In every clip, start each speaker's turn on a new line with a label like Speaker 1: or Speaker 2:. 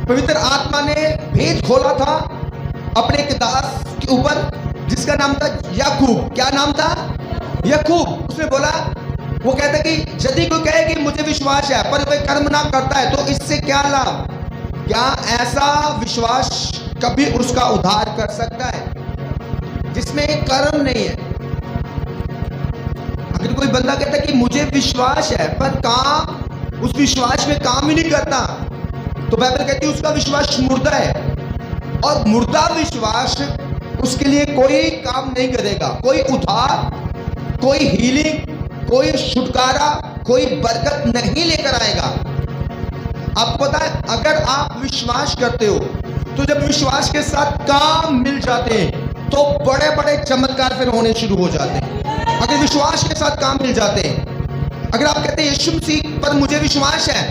Speaker 1: पवित्र आत्मा ने भेद खोला था अपने एक दास के ऊपर जिसका नाम था याकूब। क्या नाम था? याकूब। उसने बोला, वो कहता कि यदि कोई कहे कि मुझे विश्वास है पर वह कर्म ना करता है तो इससे क्या लाभ? क्या ऐसा विश्वास कभी उसका उद्धार कर सकता है जिसमें कर्म नहीं है? अगर कोई बंदा कहता कि मुझे विश्वास है पर काम, उस विश्वास में काम ही नहीं करता, तो बाइबल कहती है उसका विश्वास मुर्दा है। और मुर्दा विश्वास उसके लिए कोई काम नहीं करेगा, कोई उद्धार, कोई हीलिंग, कोई छुटकारा, कोई बरकत नहीं लेकर आएगा। आपको पता है, अगर आप विश्वास करते हो तो जब विश्वास के साथ काम मिल जाते हैं तो बड़े बड़े चमत्कार फिर होने शुरू हो जाते हैं। अगर विश्वास के साथ काम मिल जाते हैं, अगर आप कहते हैं यीशु मसीह पर मुझे विश्वास है,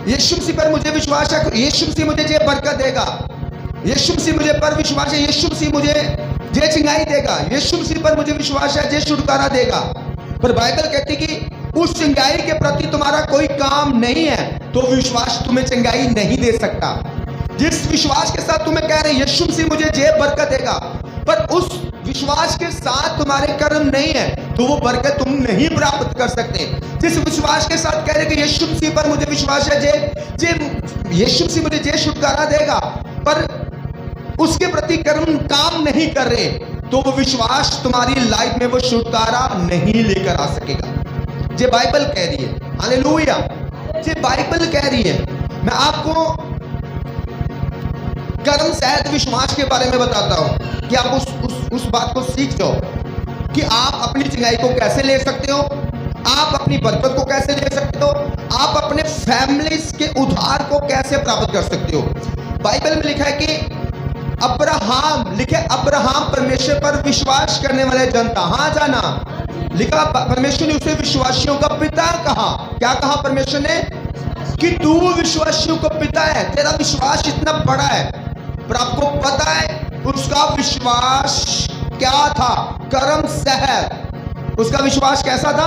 Speaker 1: यीशु मसीह पर मुझे विश्वास है, यीशु मसीह मुझे ये बरकत देगा, यीशु मसीह मुझे पर विश्वास है, यीशु मसीह मुझे ये चिंगाई देगा, यीशु मसीह पर मुझे विश्वास है, ये छुटकारा देगा। पर बाइबल कहती कि उस चिंगाई के प्रति तुम्हारा कोई काम नहीं है तो विश्वास तुम्हें चिंगाई नहीं दे सकता। जिस विश्वास के साथ तुम्हें कह रहे यीशु मसीह मुझे ये बरकत देगा, पर उस विश्वास के साथ तुम्हारे कर्म नहीं है तो वो बरकत तुम नहीं प्राप्त कर सकते। जिस विश्वास के साथ कह रहे कि यीशु मसीह पर मुझे विश्वास है, यीशु मसीह मुझे ये छुटकारा देगा, पर उसके प्रति कर्म काम नहीं कर रहे, तो वो विश्वास तुम्हारी लाइफ में वो छुटकारा नहीं लेकर आ सकेगा। ये बाइबल कह रही है। हालेलुया। ये बाइबल कह रही है। मैं आपको कर्म सहित विश्वास के बारे में बताता हूं कि आप उस बात को सीख जाओ कि आप अपनी चिंगाई को कैसे ले सकते हो, आप अपनी बरकत को कैसे ले सकते हो, आप अपने फैमिलीज के उद्धार को कैसे प्राप्त कर सकते हो। बाइबल में लिखा है कि अब्राहम परमेश्वर पर विश्वास करने वाले जन था। हाँ जाना, लिखा परमेश्वर ने उसे विश्वासियों का पिता कहा। क्या कहा परमेश्वर ने? कि तू विश्वासियों का पिता है, तेरा विश्वास इतना बड़ा है। पर आपको पता है उसका विश्वास क्या था? कर्म सहित। उसका विश्वास कैसा था?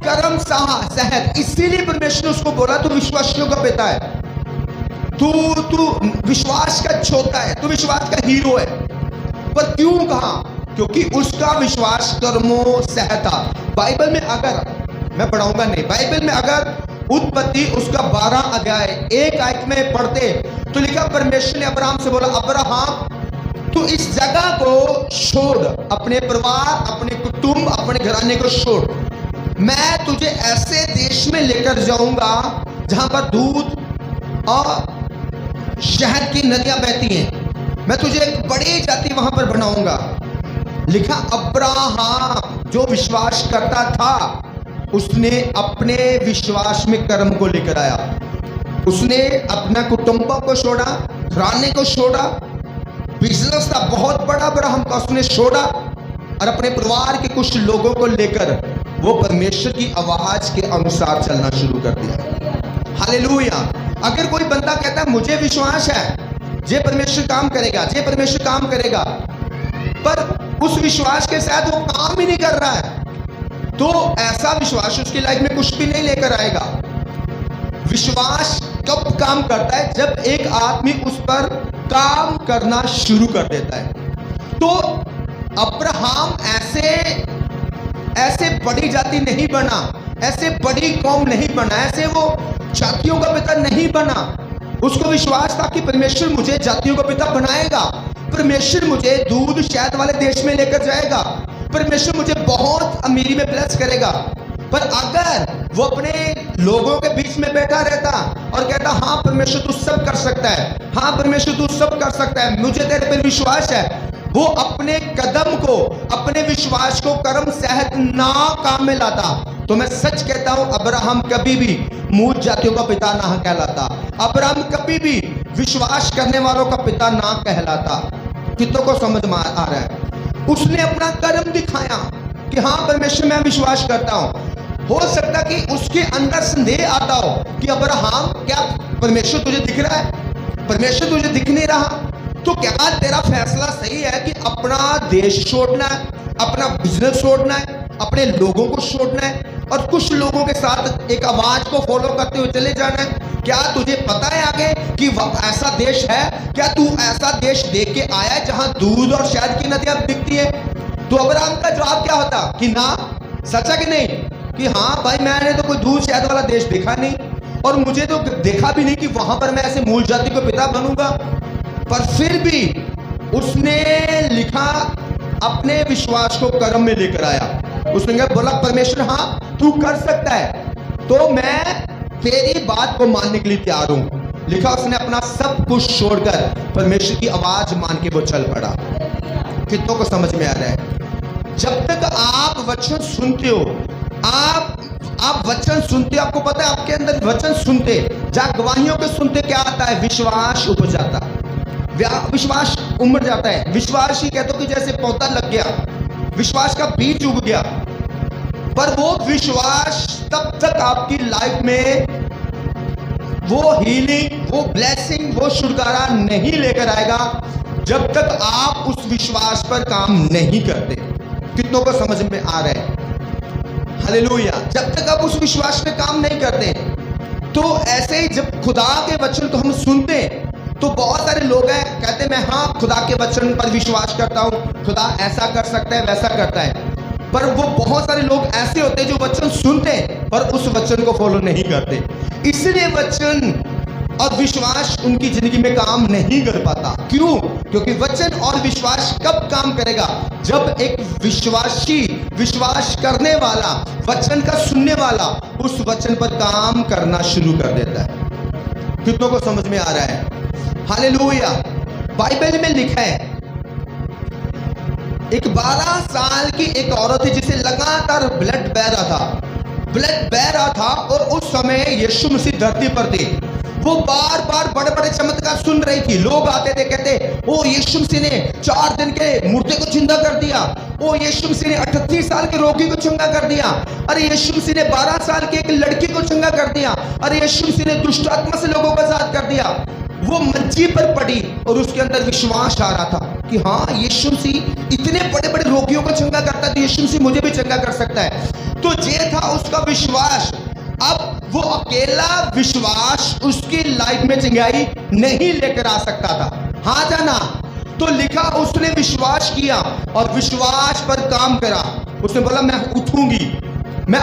Speaker 1: कर्म सहित। इसीलिए परमेश्वर ने उसको बोला तू विश्वासियों का पिता है, तू विश्वास का छोटा है, तू विश्वास का हीरो है। पर क्यों कहा? क्योंकि उसका विश्वास कर्मों सहित था। बाइबल में अगर मैं पढ़ाऊंगा नहीं, बाइबल में अगर उत्पत्ति उसका 12 अध्याय 1 आयत में पढ़ते तो लिखा परमेश्वर ने अब्राहम से बोला, अब्राहम तू इस जगह को छोड़, अपने परिवार, अपने कुटुंब, अपने घराने को छोड़, मैं तुझे ऐसे देश में लेकर जाऊंगा जहां पर दूध और शहद की नदियां बहती हैं। मैं तुझे एक बड़ी जाति वहां पर बनाऊंगा। लिखा अब्राहम जो विश्वास करता था उसने अपने विश्वास में कर्म को लेकर आया। उसने अपना कुटुंब को छोड़ा, घराने को छोड़ा, बिजनेस था बहुत बड़ा अब्राहम का, उसने छोड़ा और अपने परिवार के कुछ लोगों को लेकर वो परमेश्वर की आवाज के अनुसार चलना शुरू कर दिया। हालेलुया। अगर कोई बंदा कहता है मुझे विश्वास है ये परमेश्वर काम करेगा, ये परमेश्वर काम करेगा, पर उस विश्वास के साथ वो काम ही नहीं कर रहा है, तो ऐसा विश्वास उसकी लाइफ में कुछ भी नहीं लेकर आएगा। विश्वास कब काम करता है? जब एक आदमी उस पर काम करना शुरू कर देता है। तो अब्राहम ऐसे बड़ी जाति नहीं बना, ऐसे बड़ी कौम नहीं बना, ऐसे वो जातियों का पिता नहीं बना। उसको विश्वास था कि परमेश्वर मुझे जातियों का पिता बनाएगा, परमेश्वर मुझे दूध शहद वाले देश में लेकर जाएगा, परमेश्वर मुझे बहुत अमीरी में ब्लेस करेगा। पर अगर वो अपने लोगों के बीच में बैठा रहता और कहता हाँ परमेश्वर तू सब कर सकता है, हाँ परमेश्वर तू सब कर सकता है, मुझे तेरे पर विश्वास है, वो अपने कदम को, अपने विश्वास को कर्म सहित ना काम में लाता, तो मैं सच कहता हूं अब्राहम कभी भी मूल जातियों का पिता ना कहलाता, अब्राहम कभी भी विश्वास करने वालों का पिता ना कहलाता। कितनों को समझ में आ रहा है? उसने अपना कर्म दिखाया कि हाँ परमेश्वर मैं विश्वास करता हूं। हो सकता कि उसके अंदर संदेह आता हो कि अब्राहम क्या परमेश्वर तुझे दिख रहा है? परमेश्वर तुझे दिख नहीं रहा, तो क्या तेरा फैसला सही है कि अपना देश छोड़ना है, अपना बिजनेस छोड़ना है, अपने लोगों को छोड़ना है और कुछ लोगों के साथ एक आवाज को फॉलो करते हुए चले जाना है? क्या तुझे पता है आगे कि ऐसा देश है? क्या तू ऐसा देश देख के आया है जहां दूध और शहद की नदियां बिकती है? तो अब्राहम का जवाब क्या होता कि ना, सच्चा कि नहीं, कि हाँ भाई मैंने तो कोई दूध शहद वाला देश देखा नहीं और मुझे तो देखा भी नहीं कि वहां पर मैं ऐसे मूल जाति को पिता बनूंगा। पर फिर भी उसने लिखा, अपने विश्वास को कर्म में लेकर आया। उसने बोला परमेश्वर हाँ तू कर सकता है तो मैं तेरी बात को मानने के लिए तैयार हूं। लिखा उसने अपना सब कुछ छोड़कर परमेश्वर की आवाज मान के वो चल पड़ा। कितनों को समझ में आ रहा है? जब तक आप वचन सुनते हो, आप वचन सुनते हो, आपको पता है आपके अंदर वचन सुनते, जहां गवाहियों के सुनते क्या आता है? विश्वास उपज जाता, विश्वास उमड़ जाता है। विश्वास ही कहते हो कि जैसे पौधा लग गया, विश्वास का बीज उग गया। पर वो विश्वास तब तक आपकी लाइफ में वो हीलिंग, वो ब्लेसिंग, वो छुटकारा नहीं लेकर आएगा जब तक आप उस विश्वास पर काम नहीं करते। कितनों को समझ में आ रहा है? हालेलुया। जब तक आप उस विश्वास पे काम नहीं करते, तो ऐसे ही जब खुदा के वचन को हम सुनते तो बहुत सारे लोग हैं कहते मैं हाँ खुदा के वचन पर विश्वास करता हूं, खुदा ऐसा कर सकता है, वैसा करता है। पर वो बहुत सारे लोग ऐसे होते हैं जो वचन सुनते हैं पर उस वचन को फॉलो नहीं करते, इसलिए वचन और विश्वास उनकी जिंदगी में काम नहीं कर पाता। क्यों? क्योंकि वचन और विश्वास कब काम करेगा? जब एक विश्वासी, विश्वास करने वाला, वचन का सुनने वाला उस वचन पर काम करना शुरू कर देता है। कितनों को समझ में आ रहा है? हालेलुया। बाइबल में लिखा है एक 12 साल की एक औरत थी जिसे लगातार ब्लड बह रहा था और उस समय यीशु मसीह धरती पर थे। वो बार बार बड़े बड़े चमत्कार सुन रही थी। लोग आते थे कहते ओ यीशु मसीह ने 4 दिन के मुर्दे को जिंदा कर दिया, ओ यीशु मसीह ने 38 साल के रोगी को चंगा कर दिया, अरे यीशु मसीह ने 12 साल की एक लड़की को चंगा कर दिया, अरे यीशु मसीह ने दुष्ट आत्मा से लोगों को आजाद कर दिया। वो मंची पर पड़ी और उसके अंदर विश्वास आ रहा था कि हाँ यीशु मसीह इतने बड़े बड़े रोगियों को चंगा करता है तो यीशु मसीह मुझे भी चंगा कर सकता है। तो ये था उसका विश्वास। अब वो अकेला विश्वास उसकी लाइफ में चंगाई नहीं लेकर आ सकता था, हाँ जाना। तो लिखा उसने विश्वास किया और विश्वास पर काम करा। उसने बोला मैं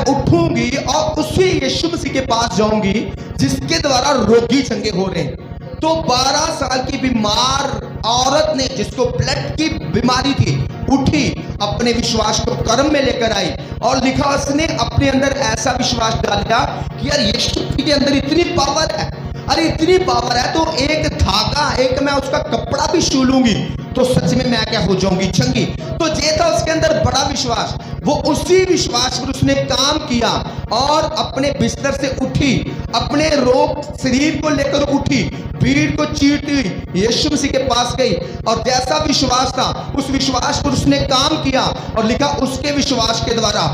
Speaker 1: उठूंगी और उसी यीशु मसीह के पास जाऊंगी जिसके द्वारा रोगी चंगे हो रहे हैं। तो 12 साल की बीमार औरत ने, जिसको ब्लड की बीमारी थी, उठी, अपने विश्वास को कर्म में लेकर आई और लिखा उसने अपने अंदर ऐसा विश्वास डाल दिया कि यार यीशु के अंदर इतनी पावर है, अरे इतनी पावर है तो एक धागा, एक मैं उसका कपड़ा भी छू लूंगी तो सच में मैं क्या हो जाऊंगी, चंगी। तो ये था उसके अंदर बड़ा विश्वास। वो उसी विश्वास पर उसने काम किया और अपने बिस्तर से उठी, अपने रोग शरीर को लेकर उठी, भीड़ को चीरती यीशु मसीह के पास गई और जैसा विश्वास था उस विश्वास पर उसने काम किया और लिखा उसके विश्वास के द्वारा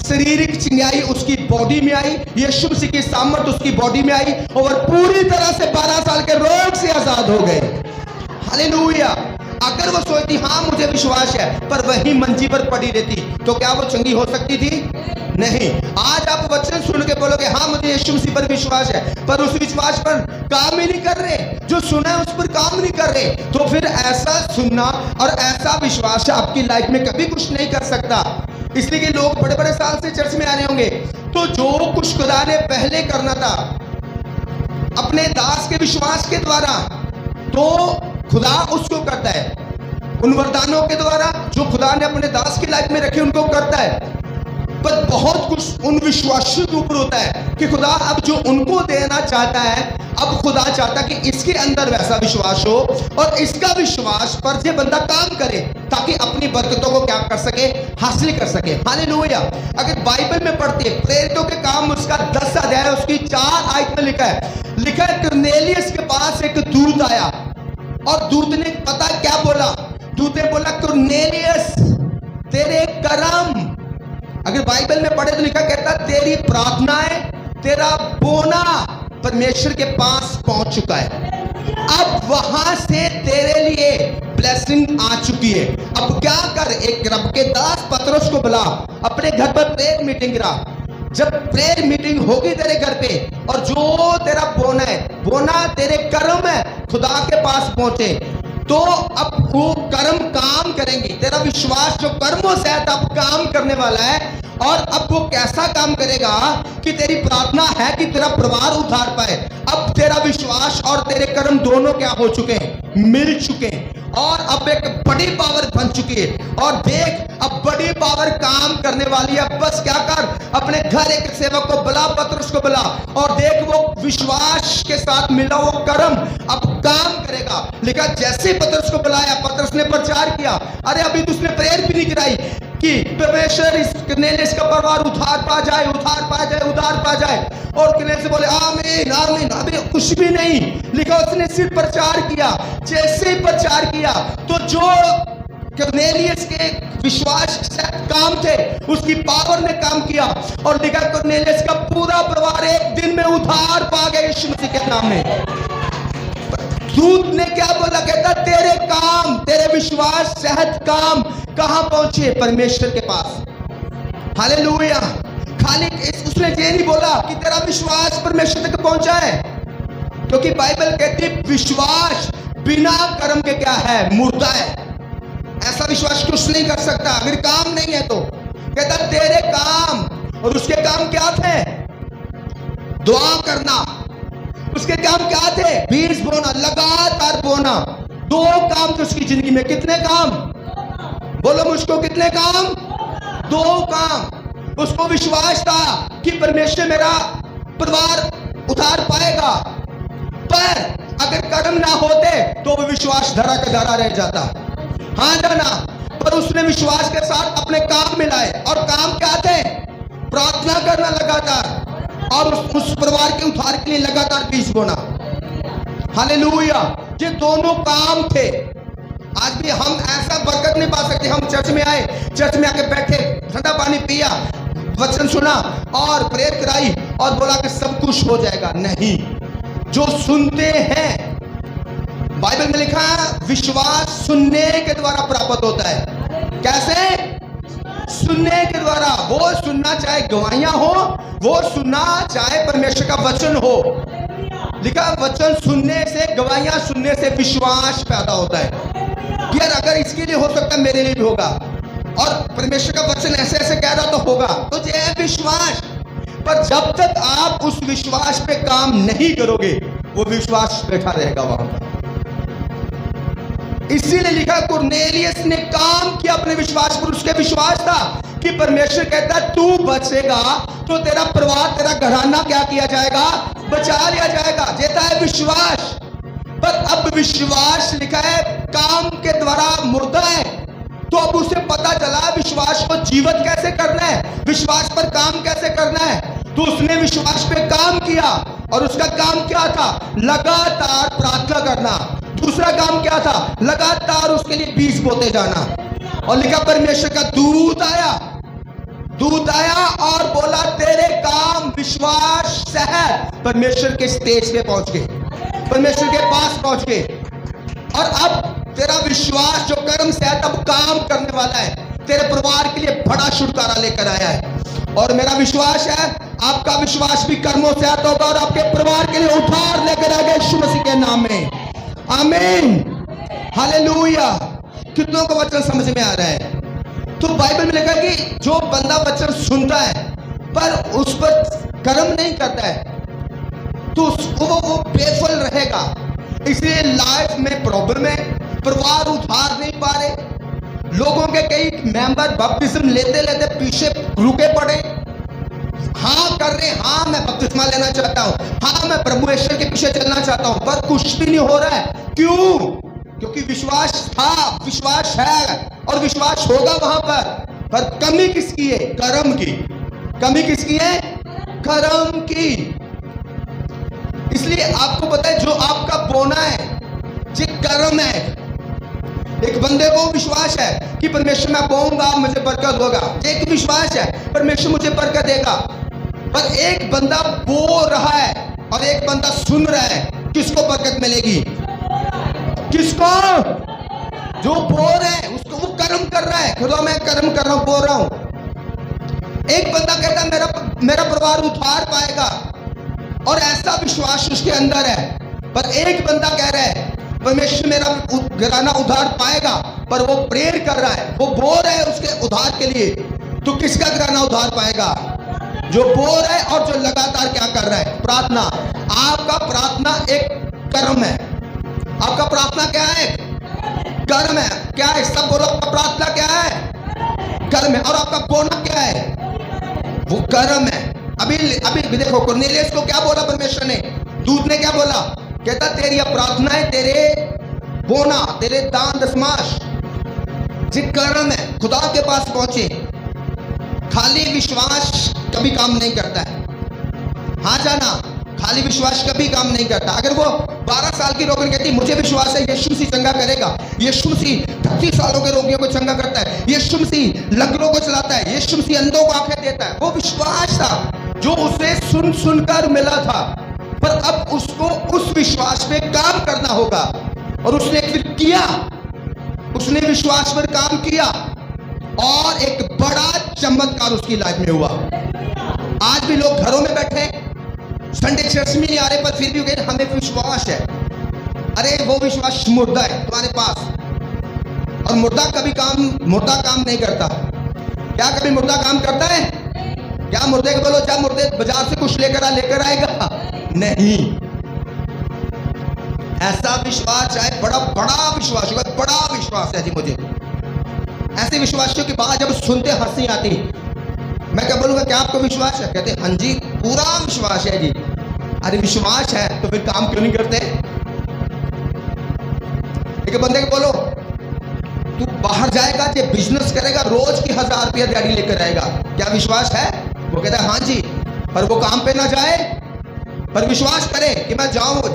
Speaker 1: शारीरिक चिंगाई उसकी बॉडी में आई, यीशु मसीह की सामर्थ उसकी बॉडी में आई और पूरी तरह से 12 साल के रोग से आजाद हो गए। हालेलुया। अगर वो सोचती हाँ मुझे विश्वास है पर वही मंजी पर पड़ी रहती तो क्या वो चंगी हो सकती थी? नहीं। आज आप वचन सुन के बोलोगे हाँ मुझे यीशु मसीह पर विश्वास है, पर उस विश्वास पर काम ही नहीं कर रहे, जो सुना है उस पर काम नहीं कर रहे, तो फिर ऐसा सुनना और ऐसा विश्वास आपकी लाइफ में कभी कुछ नहीं कर सकता। इसलिए कि लोग बड़े बड़े साल से चर्च में आ रहे होंगे तो जो कुछ खुदा ने पहले करना था अपने दास के विश्वास के द्वारा तो खुदा उसको करता है, उन वरदानों के द्वारा जो खुदा ने अपने दास की लाइफ में रखे उनको करता है। पर बहुत कुछ उन विश्वासियों के ऊपर होता है कि खुदा अब जो उनको देना चाहता है, अब खुदा चाहता कि इसके अंदर वैसा विश्वास हो और इसका विश्वास पर ये बंदा काम करे ताकि अपनी बरकतों को क्या कर सके, हासिल कर सके। हालेलुया। अगर बाइबल में पढ़ते प्रेरितों के काम उसका 10 अध्याय उसकी 4 आयत में लिखा है कुरनेलियस के पास एक दूत आया और दूत ने पता क्या बोला? दूत ने बोला कुरनेलियस तेरे कर्म, अगर बाइबल में पढ़े तो लिखा कहता तेरी प्रार्थनाएं, तेरा बोना परमेश्वर के पास पहुंच चुका है, अब वहां से तेरे लिए ब्लेसिंग आ चुकी है। अब क्या कर, एक रब के दास पतरस को बुला, अपने घर पर प्रेयर मीटिंग करा, जब प्रेयर मीटिंग होगी तेरे घर पे और जो तेरा बोना तेरे कर्म है खुदा के पास पहुंचे, तो अब वो कर्म काम करेंगे। तेरा विश्वास जो कर्मों से है तब काम करने वाला है। और अब वो कैसा काम करेगा कि तेरी प्रार्थना है कि तेरा परिवार उद्धार पाए। अब तेरा विश्वास और तेरे कर्म दोनों क्या हो चुके हैं, मिल चुके हैं, और अब एक बड़ी पावर बन चुकी है। और देख, अब बड़ी पावर काम करने वाली है। बस क्या कर, अपने घर एक सेवक को बुला, पतरस को बुला, और देख वो विश्वास के साथ मिला वो कर्म अब काम करेगा। लिखा जैसे पतरस को बुलाया, पतरस ने प्रचार किया। अरे अभी तो उसने प्रेयर भी नहीं कराई कि परमेश्वर इसका परिवार उद्धार पा जाए, उद्धार पा जाए, उद्धार पा जाए। और किने से बोले आमीन आमीन, अभी कुछ भी नहीं लिखा, उसने सिर्फ प्रचार किया। जैसे ही प्रचार किया तो जो कर्नेलियस के विश्वास से काम थे उसकी पावर ने काम किया, और लिखा कर्नेलियस का पूरा परिवार एक दिन में उद्धार पा गए यीशु मसीह के नाम में। दूत ने क्या बोला, कहता तेरे काम, तेरे विश्वास सेहत काम कहां पहुंचे, परमेश्वर के पास। हालेलुया। खाली उसने ये नहीं बोला कि तेरा विश्वास परमेश्वर तक पहुंचा है, क्योंकि बाइबल कहती है विश्वास बिना कर्म के क्या है, मुर्दा है। ऐसा विश्वास कुछ नहीं कर सकता अगर काम नहीं है तो। कहता तेरे काम, और उसके काम क्या थे, दुआ करना। उसके काम क्या थे, बीज बोना, लगातार बोना। दो काम थे उसकी जिंदगी में। कितने काम, बोलो मुझको, कितने काम, दो काम। उसको विश्वास था कि परमेश्वर मेरा परिवार उद्धार पाएगा, पर अगर कर्म ना होते तो वो विश्वास धरा का धरा रह जाता। हाँ जाना, पर उसने विश्वास के साथ अपने काम मिलाए, और काम क्या थे, प्रार्थना करना लगातार, और उस परिवार के उद्धार के लिए लगातार बीज बोना। हालेलुया। ये दोनों काम थे। आज भी हम ऐसा बरकत नहीं पा सकते। हम चर्च में आए, चर्च में आके बैठे, ठंडा पानी पिया, वचन सुना और प्रेयर कराई और बोला कि सब कुछ हो जाएगा। नहीं, जो सुनते हैं, बाइबल में लिखा है विश्वास सुनने के द्वारा प्राप्त होता है। कैसे, सुनने के द्वारा। वो सुनना चाहे गवाहियां हो, वो सुनना चाहे परमेश्वर का वचन हो। लिखा वचन सुनने से, गवाहियां सुनने से विश्वास पैदा होता है कि यार अगर इसके लिए हो सकता है मेरे लिए भी होगा, और परमेश्वर का वचन ऐसे ऐसे कह रहा तो होगा, तो ये है विश्वास। पर जब तक आप उस विश्वास पे काम नहीं करोगे वो विश्वास बैठा रहेगा वहां पर। इसीलिए लिखा कुरनेलियस ने काम किया अपने विश्वास पर। उसके विश्वास था कि परमेश्वर कहता है तू बचेगा तो तेरा परिवार, तेरा घराना क्या किया जाएगा, बचा लिया जाएगा। देता है विश्वास। पर अब विश्वास लिखा है काम के द्वारा मुर्दा है, तो अब उसे पता चला विश्वास को जीवित कैसे करना है, विश्वास पर काम कैसे करना है। तो उसने विश्वास पे काम किया, और उसका काम क्या था, लगातार प्रार्थना करना। दूसरा काम क्या था, लगातार उसके लिए बीज बोते जाना। और लिखा परमेश्वर का दूत आया और बोला तेरे काम विश्वास से है। परमेश्वर के स्टेज पे पहुंच गए, परमेश्वर के पास पहुंच गए, और अब तेरा विश्वास जो कर्म से है तब काम करने वाला है। तेरे परिवार के लिए बड़ा छुटकारा लेकर आया है। और मेरा विश्वास है आपका विश्वास भी कर्मों से आता होगा, और आपके परिवार के लिए उद्धार लेकर आएगा यीशु मसीह के नाम में। आमीन। हालेलुया। कितनों को वचन समझ में आ रहा है? तो बाइबल में लिखा कि जो बंदा वचन सुनता है पर उस पर कर्म नहीं करता है तो वो बेफल रहेगा। इसलिए लाइफ में प्रॉब्लम है, परिवार उद्धार नहीं पा रहे। लोगों के कई मेंबर बपतिस्म लेते लेते पीछे रुके पड़े। हाँ कर रहे, हाँ मैं बपतिस्मा लेना चाहता हूँ, हाँ मैं प्रभु ईश्वर के पीछे चलना चाहता हूँ, पर कुछ भी नहीं हो रहा है। क्यों? क्योंकि विश्वास था, विश्वास है और विश्वास होगा वहां पर कमी किसकी है? कर्म की। कमी किसकी है? कर्म की। इसलिए आपको पता है जो आपका बोना है ये कर्म है। एक बंदे को विश्वास है कि परमेश्वर मैं बोऊंगा मुझे बरकत होगा, एक विश्वास है परमेश्वर मुझे बरकत देगा। पर एक बंदा बो रहा है और एक बंदा सुन रहा है, किसको बरकत मिलेगी? किसको? जो बो रहा है उसको, वो कर्म कर रहा है, खुदा मैं कर्म कर रहा हूं, बो रहा हूं। एक बंदा कहता है मेरा मेरा परिवार उद्धार पाएगा, और ऐसा विश्वास उसके अंदर है। पर एक बंदा कह रहा है परमेश्वर मेरा घराना उद्धार पाएगा, पर वो प्रेयर कर रहा है, वो बोल रहा है उसके उद्धार के लिए। तो किसका घराना उद्धार पाएगा? जो बोल रहा है और जो लगातार क्या कर रहा है? प्रार्थना। आपका प्रार्थना एक कर्म है। आपका प्रार्थना क्या है? कर्म है। क्या है? सब बोलो, आपका प्रार्थना क्या है? कर्म है। और आपका बोना क्या है? वो कर्म है। अभी अभी देखो, कुरनेलियस को क्या बोला परमेश्वर ने? दूत ने क्या बोला? कहता तेरी प्रार्थनाएं, तेरे बोना, तेरे दान दशमाश जो कर्म है खुदा के पास पहुंचे। खाली विश्वास कभी काम नहीं करता है। हाँ जाना, खाली विश्वास कभी काम नहीं करता। अगर वो 12 साल की रोगी कहती मुझे विश्वास है यीशु मसीह चंगा करेगा, यीशु मसीह 30 सालों के रोगियों को चंगा करता है, यीशु मसीह लंगड़ों को चलाता है, यीशु मसीह अंधों को आंखें देता है, वो विश्वास था जो उसे सुनकर मिला था। पर अब उसको उस विश्वास पे काम करना होगा, और उसने फिर किया। उसने विश्वास पर काम किया और एक बड़ा चमत्कार उसकी लाइफ में हुआ। आज भी लोग घरों में बैठे, संडे चर्च में नहीं आ रहे, पर फिर भी कहते हमें विश्वास है। अरे वो विश्वास मुर्दा है तुम्हारे पास, और मुर्दा काम नहीं करता। क्या कभी मुर्दा काम करता है? क्या मुर्दे को बोलो जा मुर्दे बाजार से कुछ लेकर आएगा? नहीं। ऐसा विश्वास है, बड़ा विश्वास होगा, बड़ा विश्वास है जी मुझे। ऐसे विश्वासियों की बात जब सुनते हंसी आती। मैं क्या बोलूंगा, क्या आपको विश्वास है? कहते हाँ जी पूरा विश्वास है जी। अरे विश्वास है तो फिर काम क्यों नहीं करते? एक बंदे को बोलो तू बाहर जाएगा, जो बिजनेस करेगा, रोज की 1000 रुपया दिहाड़ी लेकर आएगा, क्या विश्वास है? वो कहता है हाँ जी, पर वो काम पे ना जाए, पर विश्वास करे कि मैं जाऊंगा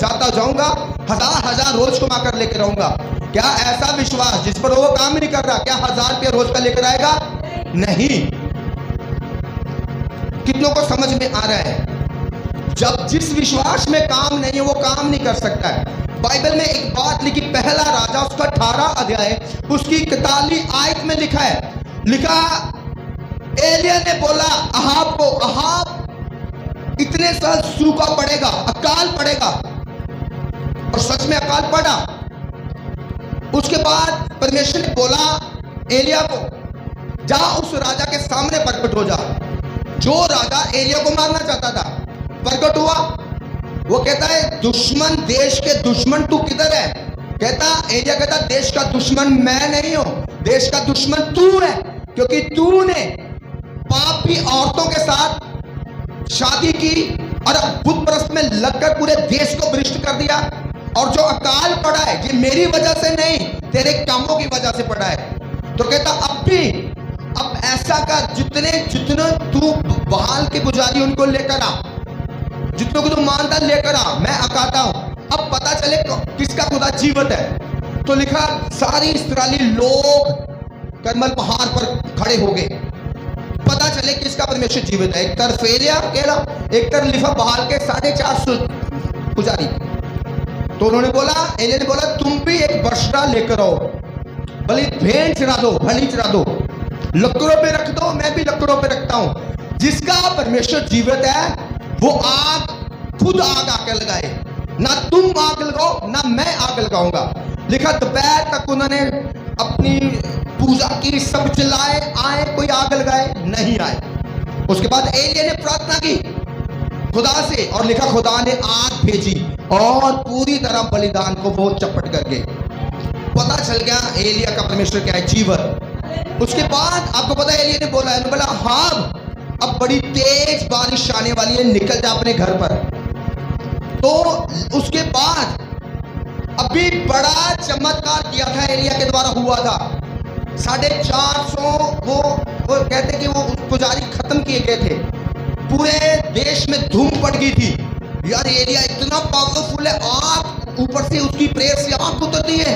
Speaker 1: 1000 रोज कमा कर लेकर आऊंगा। क्या ऐसा विश्वास जिस पर वो काम ही नहीं कर रहा, क्या 1000 रुपया रोज का लेकर आएगा? नहीं। कितनों को समझ में आ रहा है? जब जिस विश्वास में काम नहीं है वो काम नहीं कर सकता है। बाइबल में एक बात लिखी, पहला राजा उसका 18 अध्याय उसकी 41 आयत में लिखा है, लिखा एलिया ने बोला अहाब को, अहाब इतने साल सूखा पड़ेगा, अकाल पड़ेगा, और सच में अकाल पड़ा। उसके बाद परमेश्वर ने बोला एलिया को जा उस राजा के सामने प्रकट हो जा। जो राजा एलिया को मारना चाहता था प्रकट हुआ। वो कहता है दुश्मन, देश के दुश्मन तू किधर है? एलिया कहता देश का दुश्मन मैं नहीं हूं, देश का दुश्मन तू है, क्योंकि तूने पापी औरतों के साथ शादी की और बुत परस्त में लगकर पूरे देश को भ्रष्ट कर दिया। और जो अकाल पड़ा है ये मेरी वजह से नहीं, तेरे कामों की वजह से पड़ा है। तो कहता अब ऐसा कर, जितने तू बहाल के पुजारी उनको लेकर आ, जितनों को तू मानता लेकर आ, मैं अकाता हूं। अब पता चले किसका खुदा जीवित है। तो लिखा सारी इस्राएली लोग करमल पहाड़ पर खड़े हो गए, पता चले किसका परमेश्वर जीवित है। एक तरफ एलिया अकेला, एक तरफ लिखा बहाल के 450 पुजारी। तो उन्होंने बोला, एलिया ने बोला तुम भी एक बछड़ा लेकर आओ, भली भेड़ चढ़ा दो, भली चढ़ा दो, लकड़ों पे रख दो, मैं भी लकड़ों पे रखता हूं। जिसका परमेश्वर जीवित है वो आग, खुद आग आके लगाए, ना तुम आग लगाओ ना मैं आग लगाऊंगा। लिखा दोपहर तक उन्होंने अपनी पूजा की, सब चिल्लाए, आए, कोई आग लगाए नहीं आए। उसके बाद एलिया ने प्रार्थना की खुदा से, और लिखा खुदा ने आग भेजी और पूरी तरह बलिदान को वो चपट कर गए। पता चल गया एलिया का परमेश्वर क्या है, जीवन। उसके बाद आपको पता है एलिया ने बोला हाँ अब बड़ी तेज बारिश आने वाली है, निकल जा अपने घर पर। तो उसके बाद अभी बड़ा चमत्कार किया था एलिया के द्वारा हुआ था। 450 वो कहते कि वो पुजारी खत्म किए गए थे, पूरे देश में धूम पड़ गई थी। यार एलिया इतना पावरफुल है, आग ऊपर से उसकी प्रेयर से आग उतरती है,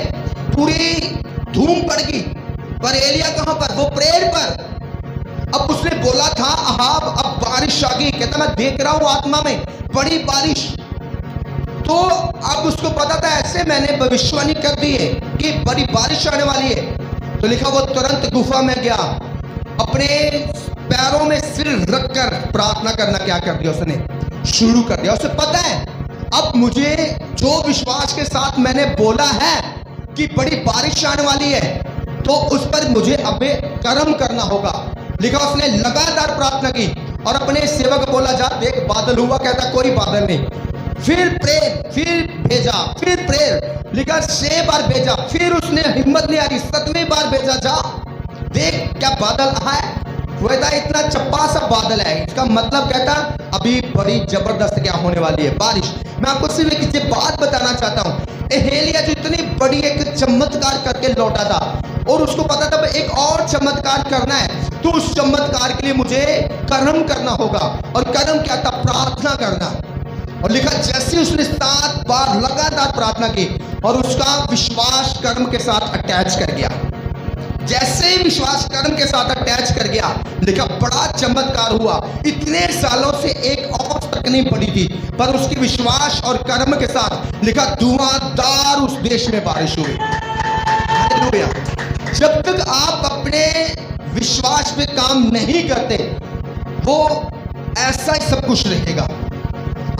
Speaker 1: पूरी धूम पड़ गई। पर एलिया कहां पर? वो प्रेयर पर। अब उसने बोला था अहाब अब बारिश आ गई, कहता मैं देख रहा हूं आत्मा में बड़ी बारिश। तो अब उसको पता था, ऐसे मैंने भविष्यवाणी कर दी है कि बड़ी बारिश आने वाली है। तो लिखा वो तुरंत गुफा में गया, अपने पैरों में सिर रखकर प्रार्थना करना क्या कर दिया उसने, शुरू कर दिया। उसे पता है अब मुझे जो विश्वास के साथ मैंने बोला है कि बड़ी बारिश आने वाली है, तो उस पर मुझे अबे कर्म करना होगा। लिखा उसने लगातार प्रार्थना की और अपने सेवक को बोला, जा देख बादल हुआ। कहता कोई बादल नहीं। फिर प्रेयर, फिर भेजा, फिर प्रेयर। लिखा 6 बार भेजा, फिर उसने हिम्मत नहीं आ रही, 7वीं बार भेजा, जा देख क्या बादल है। कहता इतना चप्पा सा बादल है, इसका मतलब कहता अभी बड़ी जबरदस्त क्या होने वाली है, बारिश। मैं आपको सिर्फ एक बात बताना चाहता हूँ, एलिय्याह जो इतनी बड़ी एक चमत्कार करके लौटा था और उसको पता था एक और चमत्कार करना है, तो उस चमत्कार के लिए मुझे कर्म करना होगा। और कर्म क्या था, प्रार्थना करना। और लिखा जैसे उसने 7 बार लगातार प्रार्थना की और उसका विश्वास कर्म के साथ अटैच कर गया। जैसे ही विश्वास कर्म के साथ अटैच कर गया, लिखा बड़ा चमत्कार हुआ। इतने सालों से एक और तक नहीं पड़ी थी, पर उसके विश्वास और कर्म के साथ लिखा धुआंधार उस देश में बारिश हुई। हालेलुया। जब तक आप अपने विश्वास पे काम नहीं करते, वो ऐसा ही सब कुछ रहेगा।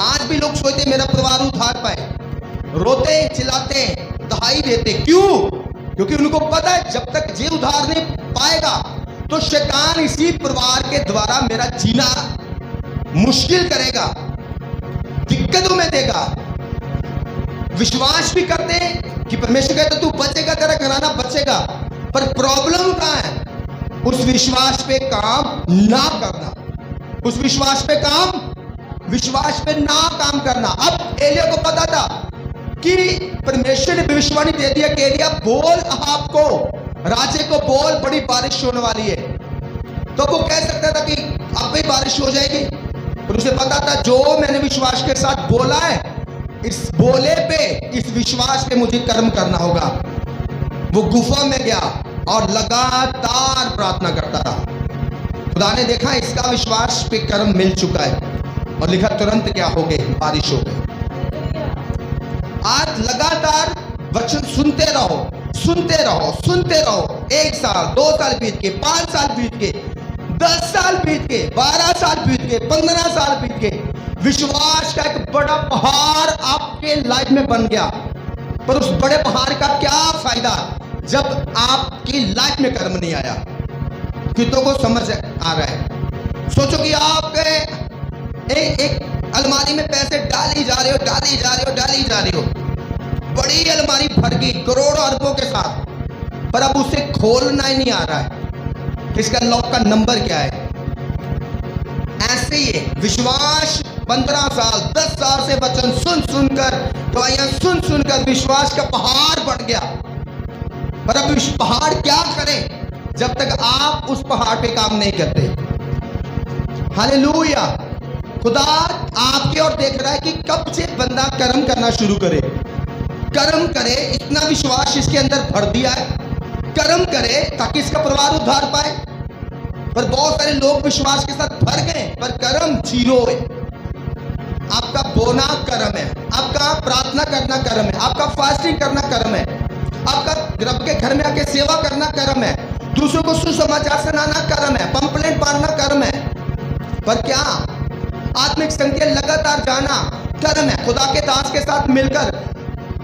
Speaker 1: आज भी लोग सोचते मेरा परिवार उधार पाए, रोते चिल्लाते दहाई देते। क्यों? क्योंकि उनको पता है जब तक ये उधार नहीं पाएगा तो शैतान इसी परिवार के द्वारा मेरा जीना मुश्किल करेगा, दिक्कतों में देगा। विश्वास भी करते हैं कि परमेश्वर कहता तू बचेगा, तेरा घराना बचेगा, पर प्रॉब्लम कहां है, उस विश्वास पे काम ना करना, उस विश्वास पे ना काम करना। अब एलिय्याह को पता था कि परमेश्वर ने भविष्यवाणी दे दिया कि एलिय्याह बोल आपको, राजे को बोल बड़ी बारिश होने वाली है। तो वो कह सकता था कि अब भी बारिश हो जाएगी, पर उसे पता था जो मैंने विश्वास के साथ बोला है, इस बोले पे, इस विश्वास पे मुझे कर्म करना होगा। वो गुफा में गया और लगातार प्रार्थना करता था। खुदा ने देखा इसका विश्वास पे कर्म मिल चुका है और लिखा तुरंत क्या हो गई, बारिश हो गई। आज लगातार वचन सुनते रहो, सुनते रहो, सुनते रहो। 1 साल, 2 साल बीत के, 5 साल बीत के, 10 साल बीत के, 12 साल बीत के, 15 साल बीत के, विश्वास का एक बड़ा पहाड़ आपके लाइफ में बन गया। पर उस बड़े पहाड़ का क्या फायदा जब आपकी लाइफ में कर्म नहीं आया? कितनों को समझ आ रहा है? सोचो कि आप एक अलमारी में पैसे डाली जा रहे हो, डाली जा रहे हो, डाली जा रहे हो, बड़ी अलमारी भर गई करोड़ों अरबों के साथ, पर अब उसे खोलना ही नहीं आ रहा है कि इसका लॉक का नंबर क्या है। ऐसे ही है विश्वास। 15 साल 10 साल से वचन सुन सुनकर, दवाइयां सुन सुनकर विश्वास का पहाड़ बढ़ गया, पर अब इस पहाड़ क्या करे जब तक आप उस पहाड़ पे काम नहीं करते। हालेलुया। खुदा आपकी ओर देख रहा है कि कब से बंदा कर्म करना शुरू करे, कर्म करे। इतना विश्वास इसके अंदर भर दिया है, कर्म करे ताकि इसका परिवार उद्धार पाए। पर बहुत सारे लोग विश्वास के साथ भर गए पर कर्म जीरो है। आपका बोना कर्म है, आपका प्रार्थना करना कर्म है, आपका फास्टिंग करना कर्म है, आपका रब के घर में आके सेवा करना कर्म है, दूसरों को सुसमाचार सुनाना कर्म है, पंपलेट बांधना कर्म है। पर क्या आत्मिक संगति लगातार जाना कर्म है। खुदा के दास के साथ मिलकर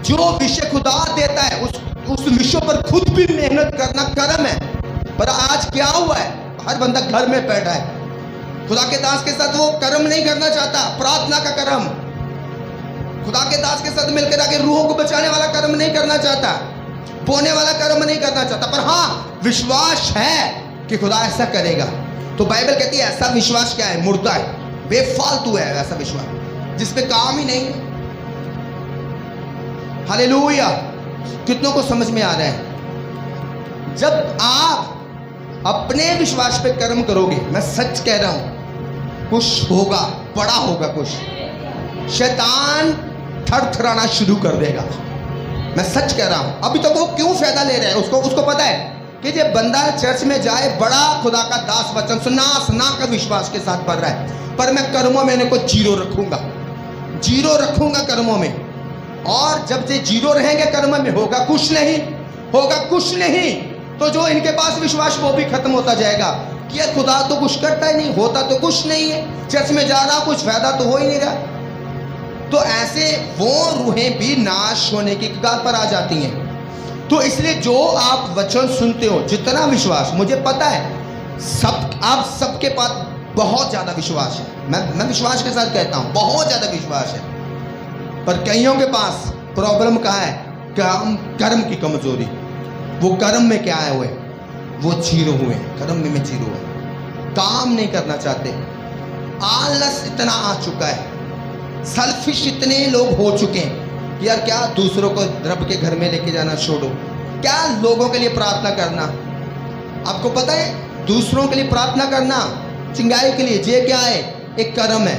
Speaker 1: जो विषय खुदा देता है उस विषय पर खुद भी मेहनत करना कर्म है। पर आज क्या हुआ है, हर बंदा घर में बैठा है, खुदा के दास के साथ वो कर्म नहीं करना चाहता, प्रार्थना का कर्म। खुदा के दास के साथ मिलकर आके रूहों को बचाने वाला कर्म नहीं करना चाहता, बोने वाला कर्म नहीं करना चाहता। पर हाँ, विश्वास है कि खुदा ऐसा करेगा। तो बाइबल कहती है ऐसा विश्वास क्या है, मुर्दा है, बेफालतू है ऐसा विश्वास जिसपे काम ही नहीं है। हालेलुया। कितनों को समझ में आ रहा है? जब आप अपने विश्वास पे कर्म करोगे, मैं सच कह रहा हूं, कुछ होगा, बड़ा होगा कुछ। शैतान थरथराना शुरू कर देगा। मैं सच कह रहा हूं। अभी तो वो क्यों फायदा ले रहा है, उसको पता है कि जब बंदा चर्च में जाए, बड़ा खुदा का दास वचन सुना कर विश्वास के साथ पढ़ रहा है, पर मैं कर्मों में इनको जीरो रखूंगा कर्मों में। और जब से जीरो रहेंगे कर्म में, होगा कुछ नहीं, तो जो इनके पास विश्वास वो भी खत्म होता जाएगा। कि यार खुदा तो कुछ करता ही नहीं, होता तो कुछ नहीं है, चर्च में जा रहा कुछ फायदा तो हो ही नहीं रहा। तो ऐसे वो रूहें भी नाश होने की कगार पर आ जाती हैं। तो इसलिए जो आप वचन सुनते हो, जितना विश्वास, मुझे पता है सब आप सबके पास बहुत ज्यादा विश्वास है, मैं विश्वास के साथ कहता हूं बहुत ज्यादा विश्वास है, पर कईयों के पास प्रॉब्लम कहाँ है? कर्म की कमजोरी। वो कर्म में क्या आए हुए? वो जीरो हुए, कर्म में जीरो है, काम नहीं करना चाहते, आलस इतना आ चुका है, सेल्फिश इतने लोग हो चुके हैं कि यार क्या दूसरों को रब के घर में लेके जाना छोड़ो, क्या लोगों के लिए प्रार्थना करना। आपको पता है दूसरों के लिए प्रार्थना करना चिंगाई के लिए, जे क्या है? एक कर्म है।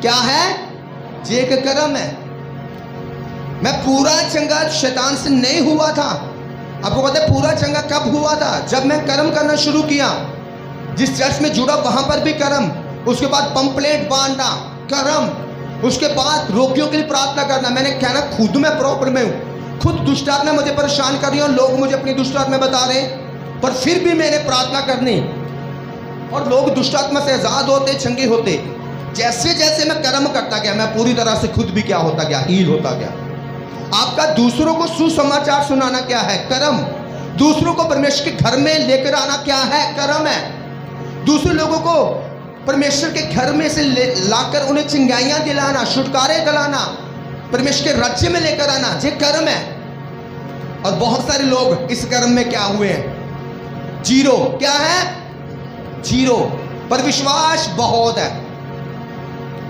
Speaker 1: क्या है? जे का कर्म है। मैं पूरा चंगा शैतान से नहीं हुआ था। आपको पता है पूरा चंगा कब हुआ था? जब मैं कर्म करना शुरू किया, जिस चर्च में जुड़ा वहां पर भी कर्म, उसके बाद पंपलेट बांटना कर्म, उसके बाद रोगियों के लिए प्रार्थना करना। मैंने कहना खुद में प्रॉब्लम में हूं, खुद दुष्ट आत्मा मुझे परेशान कर रही है और लोग मुझे अपनी दुष्ट आत्मा बता रहे हैं, पर फिर भी मैंने प्रार्थना करनी और लोग दुष्ट आत्मा से आजाद होते, चंगे होते। जैसे जैसे मैं कर्म करता गया, मैं पूरी तरह से खुद भी क्या होता गया? हील होता गया। आपका दूसरों को सुसमाचार सुनाना क्या है? कर्म। दूसरों को परमेश्वर के घर में लेकर आना क्या है? कर्म है। दूसरे लोगों को परमेश्वर के घर में से लाकर उन्हें चिंगाइयां दिलाना, छुटकारे दिलाना, परमेश्वर के राज्य में लेकर आना, ये कर्म है। और बहुत सारे लोग इस कर्म में क्या हुए हैं? जीरो। क्या है? जीरो। पर विश्वास बहुत है,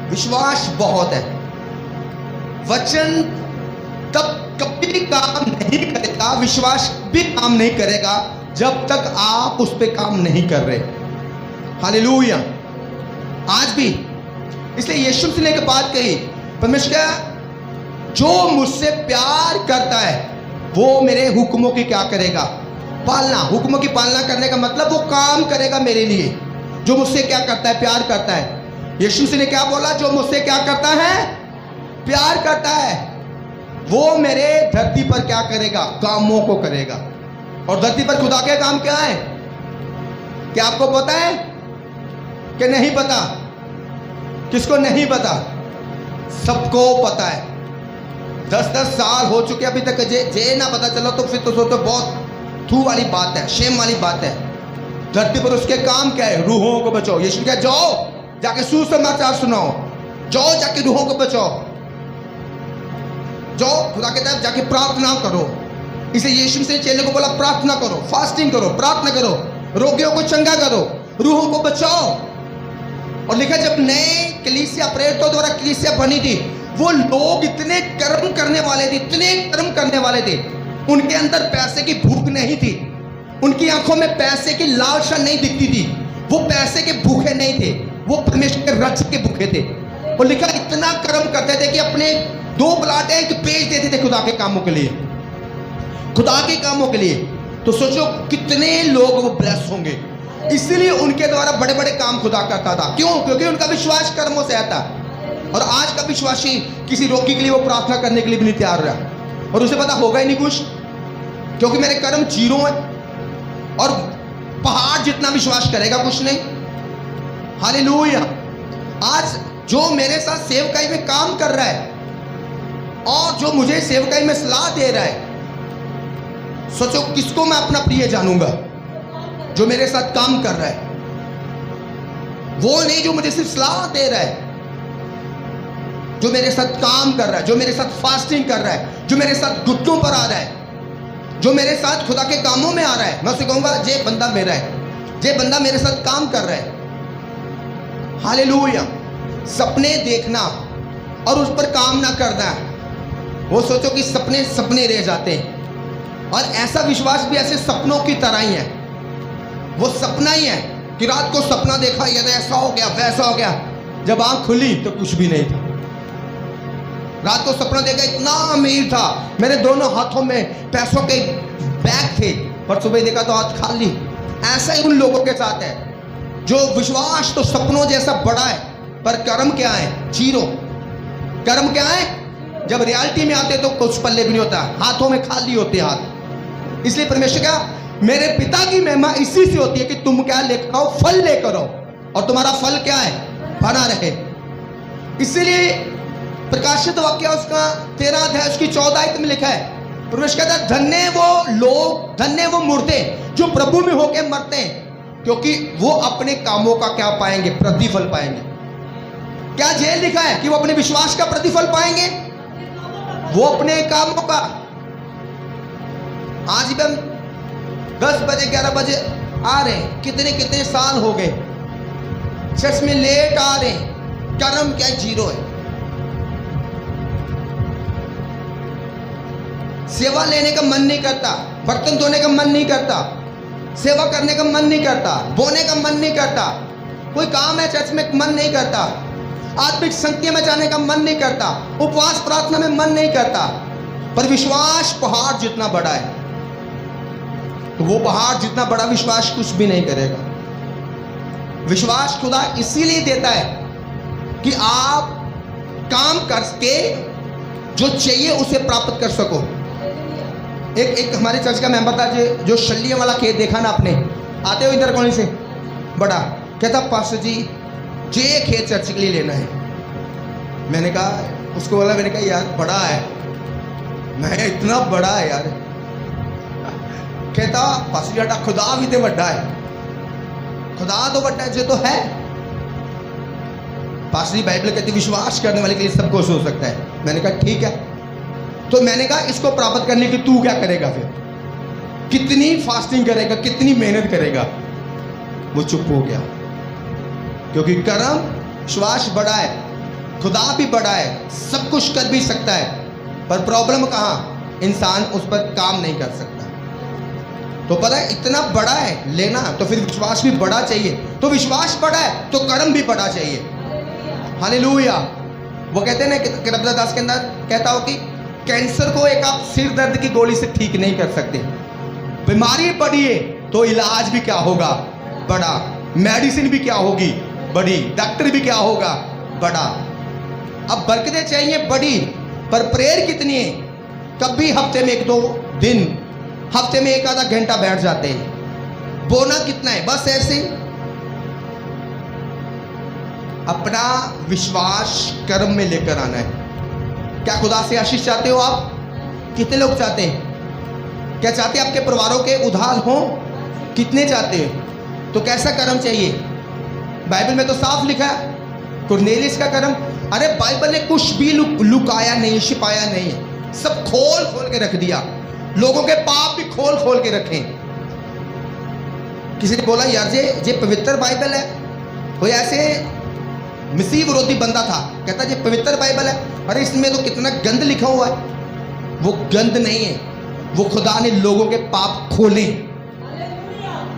Speaker 1: विश्वास बहुत है। वचन तब कभी भी काम नहीं करेगा, विश्वास भी काम नहीं करेगा जब तक आप उस पर काम नहीं कर रहे। हालेलुया। आज भी इसलिए यीशु ने एक बात कही, परमेश्वर जो मुझसे प्यार करता है वो मेरे हुक्मों की क्या करेगा? पालना। हुक्मों की पालना करने का मतलब वो काम करेगा मेरे लिए। जो मुझसे क्या करता है? प्यार करता है। यीशु ने क्या बोला? जो मुझसे क्या करता है? प्यार करता है, वो मेरे धरती पर क्या करेगा? कामों को करेगा। और धरती पर खुदा के काम क्या है? क्या आपको पता है कि नहीं पता? किसको नहीं पता? सबको पता है। 10-10 साल हो चुके अभी तक जे ना पता चला तो फिर तो सोचो बहुत थू वाली बात है, शेम वाली बात है। धरती पर उसके काम क्या है? रूहों को बचाओ। यीशु क्या? जाओ जाके सुसमाचार सुनाओ, जाओ जाके रूहों को बचाओ, जाओ खुदा के तरफ जाके प्रार्थना करो। इसे यीशु से चेले को बोला प्रार्थना करो, फास्टिंग करो, प्रार्थना करो, रोगियों को चंगा करो, रूहों को बचाओ। और लिखा जब नए कलीसिया प्रेरितों द्वारा कलीसिया बनी थी, वो लोग इतने कर्म करने वाले थे, इतने कर्म करने वाले थे, उनके अंदर पैसे की भूख नहीं थी, उनकी आंखों में पैसे की लालसा नहीं दिखती थी, वो पैसे के भूखे नहीं थे, वो परमेश्वर के राज्य के भूखे थे। और लिखा इतना कर्म करते थे कि अपने 2 ब्लाटे बेच देते थे खुदा के कामों के लिए, खुदा के कामों के लिए। तो सोचो कितने लोग वो ब्लेस होंगे। इसलिए उनके द्वारा बड़े बड़े काम खुदा करता था। क्यों? क्योंकि उनका विश्वास कर्मों से आता। और आज का विश्वासी किसी रोगी के लिए वो प्रार्थना करने के लिए भी नहीं तैयार रहा, और उसे पता होगा ही नहीं कुछ, क्योंकि मेरे कर्म जीरो है। और पहाड़ जितना विश्वास करेगा कुछ नहीं। हालेलुया। आज जो मेरे साथ सेवकाई में काम कर रहा है और जो मुझे सेवकाई में सलाह दे रहा है, सोचो किसको मैं अपना प्रिय जानूंगा? जो मेरे साथ काम कर रहा है, वो नहीं जो मुझे सिर्फ सलाह दे रहा है, जो मेरे साथ काम कर रहा है, जो मेरे साथ फास्टिंग कर रहा है, जो मेरे साथ घुटनों पर आ रहा है, जो मेरे साथ खुदा के कामों में आ रहा है। मैं उसे कहूंगा ये बंदा मेरा है, ये बंदा मेरे साथ काम कर रहा है। हालेलुया। सपने देखना और उस पर काम ना करना, वो सोचो कि सपने सपने रह जाते हैं। और ऐसा विश्वास भी ऐसे सपनों की तरह ही है, वो सपना ही है कि रात को सपना देखा, ये ऐसा हो गया वैसा हो गया, जब आंख खुली तो कुछ भी नहीं था। रात को सपना देखा इतना अमीर था, मेरे दोनों हाथों में पैसों के बैग थे, पर सुबह देखा तो हाथ खाली। ऐसा ही उन लोगों के साथ है जो विश्वास तो सपनों जैसा बड़ा है, पर कर्म क्या है? जीरो। कर्म क्या है? जब रियलिटी में आते तो कुछ पल्ले भी नहीं होता, हाथों में खाली होते हाथ। इसलिए परमेश्वर क्या मेरे पिता की महिमा इसी से होती है कि तुम क्या लेकर आओ, फल लेकर आओ, और तुम्हारा फल क्या है, बना रहे। इसीलिए प्रकाशित वाक्य उसका 13 अध्याय उसकी 14 आयत में लिखा है, परमेश्वर कहता है धन्य वो लोग, धन्य वो मुर्दे जो प्रभु में होके मरते हैं, क्योंकि वो अपने कामों का क्या पाएंगे, प्रतिफल पाएंगे। क्या जेल लिखा है कि वो अपने विश्वास का प्रतिफल पाएंगे, वो अपने कामों का। आज भी हम 10 बजे 11 बजे आ रहे हैं, कितने कितने साल हो गए चर्च में लेट आ रहे हैं, कर्म क्या जीरो है। सेवा लेने का मन नहीं करता, बर्तन धोने का मन नहीं करता, सेवा करने का मन नहीं करता, बोने का मन नहीं करता, कोई काम है चर्च में मन नहीं करता, आत्मिक संगति में जाने का मन नहीं करता, उपवास प्रार्थना में मन नहीं करता। पर विश्वास पहाड़ जितना बड़ा है, तो वो पहाड़ जितना बड़ा विश्वास कुछ भी नहीं करेगा। विश्वास खुदा इसीलिए देता है कि आप काम करके जो चाहिए उसे प्राप्त कर सको। एक हमारे चर्च का मेंबर था जो शल्लियों वाला खेत देखा ना आपने, आते हो इधर कौन से बड़ा, कहता पास्टर जी ये खेत चर्च के लिए लेना है। मैंने कहा, उसको बोला, मैंने कहा यार बड़ा है, मैं इतना बड़ा है यार। कहता पास्टर जी बेटा खुदा भी तो बड़ा है, खुदा तो बड़ा है जो तो है। पास्टर जी बाइबल कहती विश्वास करने वाले के लिए सब कुछ हो सकता है। मैंने कहा ठीक है, तो मैंने कहा इसको प्राप्त करने की तू क्या करेगा, फिर कितनी फास्टिंग करेगा, कितनी मेहनत करेगा। वो चुप हो गया, क्योंकि कर्म विश्वास बड़ा है, खुदा भी बड़ा है, सब कुछ कर भी सकता है, पर प्रॉब्लम कहाँ, इंसान उस पर काम नहीं कर सकता। तो पता है इतना बड़ा है लेना, तो फिर विश्वास भी बड़ा चाहिए, तो विश्वास बड़ा है तो कर्म भी बड़ा चाहिए। हालेलुया। वो कहते हैं ना कि रबदास के अंदर कहता हो कि कैंसर को एक आप सिर दर्द की गोली से ठीक नहीं कर सकते, बीमारी बड़ी है तो इलाज भी क्या होगा, बड़ा, मेडिसिन भी क्या होगी, बड़ी, डॉक्टर भी क्या होगा, बड़ा। अब बरकतें चाहिए बड़ी, पर प्रेयर कितनी है, कभी हफ्ते में 1-2 दिन, हफ्ते में 1 आधा घंटा बैठ जाते हैं। बोना कितना है, बस ऐसे। अपना विश्वास कर्म में लेकर आना है। क्या खुदा से आशीष चाहते हो आप? कितने लोग चाहते हैं? क्या चाहते हैं आपके परिवारों के उद्धार हो? कितने चाहते हैं? तो कैसा कर्म चाहिए? बाइबल में तो साफ लिखा है कुरनेलियस का कर्म। अरे बाइबल ने कुछ भी लुकाया नहीं, छिपाया नहीं, सब खोल खोल के रख दिया। लोगों के पाप भी खोल खोल के रखे। किसी ने बोला यार ये पवित्र बाइबल है। कोई ऐसे मसीह विरोधी बंदा था, कहता ये पवित्र बाइबल है। अरे इसमें तो कितना गंद लिखा हुआ है। वो गंद नहीं है, वो खुदा ने लोगों के पाप खोले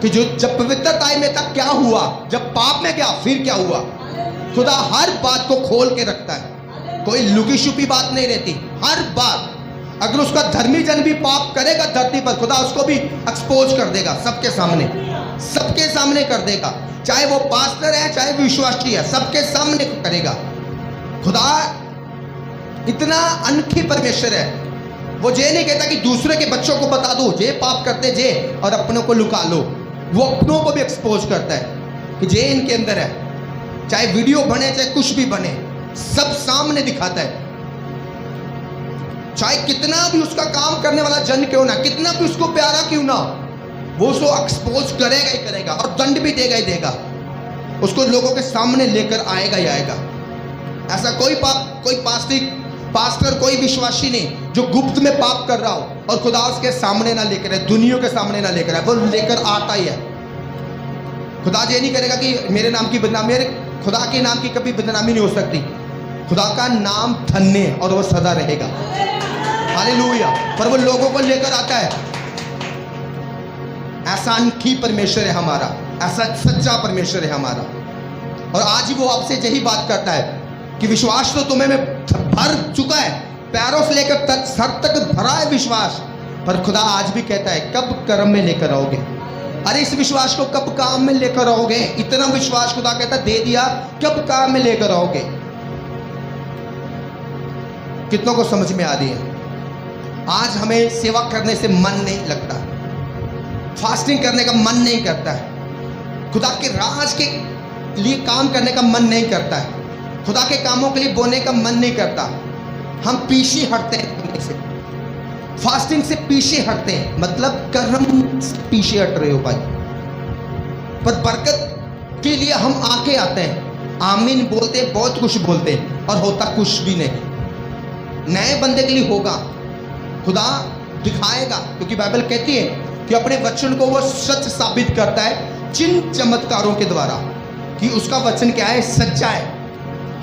Speaker 1: कि जो जब पवित्रता में था क्या हुआ, जब पाप में गया फिर क्या हुआ। खुदा हर बात को खोल के रखता है, कोई लुकी छुपी बात नहीं रहती। हर बात, अगर उसका धर्मी जन भी पाप करेगा धरती पर, खुदा उसको भी एक्सपोज कर देगा, सबके सामने कर देगा। चाहे वो पास्टर है, चाहे वो विश्वासी है, सबके सामने करेगा। खुदा इतना अनखी परमेश्वर है, वो ये नहीं कहता कि दूसरे के बच्चों को बता दो जे पाप करते जे और अपनों को लुका लो। वो अपनों को भी एक्सपोज करता है कि जे इनके अंदर है, चाहे वीडियो बने चाहे कुछ भी बने, सब सामने दिखाता है। चाहे कितना भी उसका काम करने वाला जन क्यों ना, कितना भी उसको प्यारा क्यों ना, वो उसको एक्सपोज करेगा ही करेगा और दंड भी देगा ही देगा। उसको लोगों के सामने लेकर आएगा ही आएगा। ऐसा कोई पास्टर कोई विश्वासी नहीं जो गुप्त में पाप कर रहा हो और खुदा उसके सामने ना लेकर है, दुनिया के सामने ना लेकर है, वो लेकर आता ही है। खुदा ये नहीं करेगा कि मेरे नाम की बदनामी, मेरे खुदा के नाम की कभी बदनामी नहीं हो सकती। खुदा का नाम धन्य है और वो सदा रहेगा। हालेलुया। पर वो लोगों को लेकर आता है। ऐसा अनखी परमेश्वर है हमारा, ऐसा सच्चा परमेश्वर है हमारा। और आज वो आपसे यही बात करता है कि विश्वास तो तुम्हें में भर चुका है, पैरों से लेकर सर तक भरा है विश्वास। पर खुदा आज भी कहता है कब कर्म में लेकर आओगे। अरे इस विश्वास को कब काम में लेकर आओगे। इतना विश्वास खुदा कहता दे दिया, कब काम में लेकर आओगे। कितनों को समझ में आ रही है? आज हमें सेवा करने से मन नहीं लगता। फास्टिंग करने का मन नहीं करता है, खुदा के राज के लिए काम करने का मन नहीं करता है, खुदा के कामों के लिए बोने का मन नहीं करता। हम पीछे हटते हैं करने से, फास्टिंग से पीछे हटते हैं, मतलब कर्म से पीछे हट रहे हो भाई। पर बरकत के लिए हम आके आते हैं, आमीन बोलते हैं, बहुत कुछ बोलते हैं और होता कुछ भी नहीं। नए बंदे के लिए होगा, खुदा दिखाएगा, क्योंकि बाइबल कहती है कि अपने वचन को वो सच साबित करता है चिन्ह चमत्कारों के द्वारा, कि उसका वचन क्या है, सच्चा है।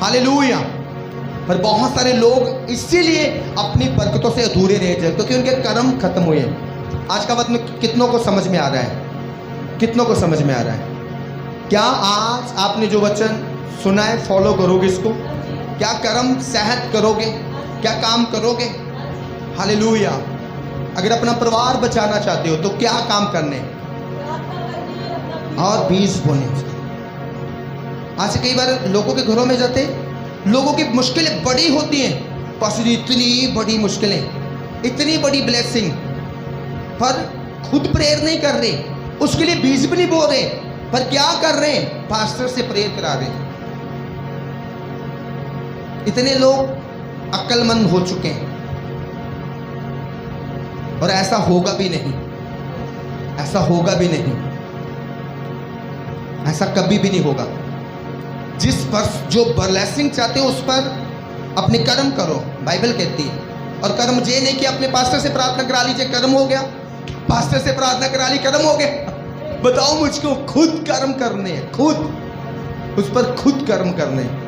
Speaker 1: हालेलुया। पर बहुत सारे लोग इसीलिए अपनी बरकतों से अधूरे रह जाए, क्योंकि उनके कर्म खत्म हुए। आज का वचन कितनों को समझ में आ रहा है? कितनों को समझ में आ रहा है? क्या आज आपने जो वचन सुना है फॉलो करोगे इसको? क्या कर्म सेहत करोगे? क्या काम करोगे? हालेलुया। अगर अपना परिवार बचाना चाहते हो तो क्या काम करने और बीज बोने। आज कई बार लोगों के घरों में जाते, लोगों की मुश्किलें बड़ी होती हैं, पास्टर इतनी बड़ी मुश्किलें, इतनी बड़ी ब्लेसिंग, पर खुद प्रेयर नहीं कर रहे, उसके लिए बीज भी नहीं बो रहे, पर क्या कर रहे हैं, पास्टर से प्रेयर करा रहे। इतने लोग अक्लमंद हो चुके हैं, और ऐसा होगा भी नहीं, ऐसा होगा भी नहीं, ऐसा कभी भी नहीं होगा। जिस पर जो ब्लेसिंग चाहते हो उस पर अपने कर्म करो, बाइबल कहती है। और कर्म ये नहीं कि अपने पास्टर से प्रार्थना करा लीजिए कर्म हो गया, पास्टर से प्रार्थना करा ली कर्म हो गया। बताओ मुझको, खुद कर्म करने हैं, खुद उस पर खुद कर्म करने हैं।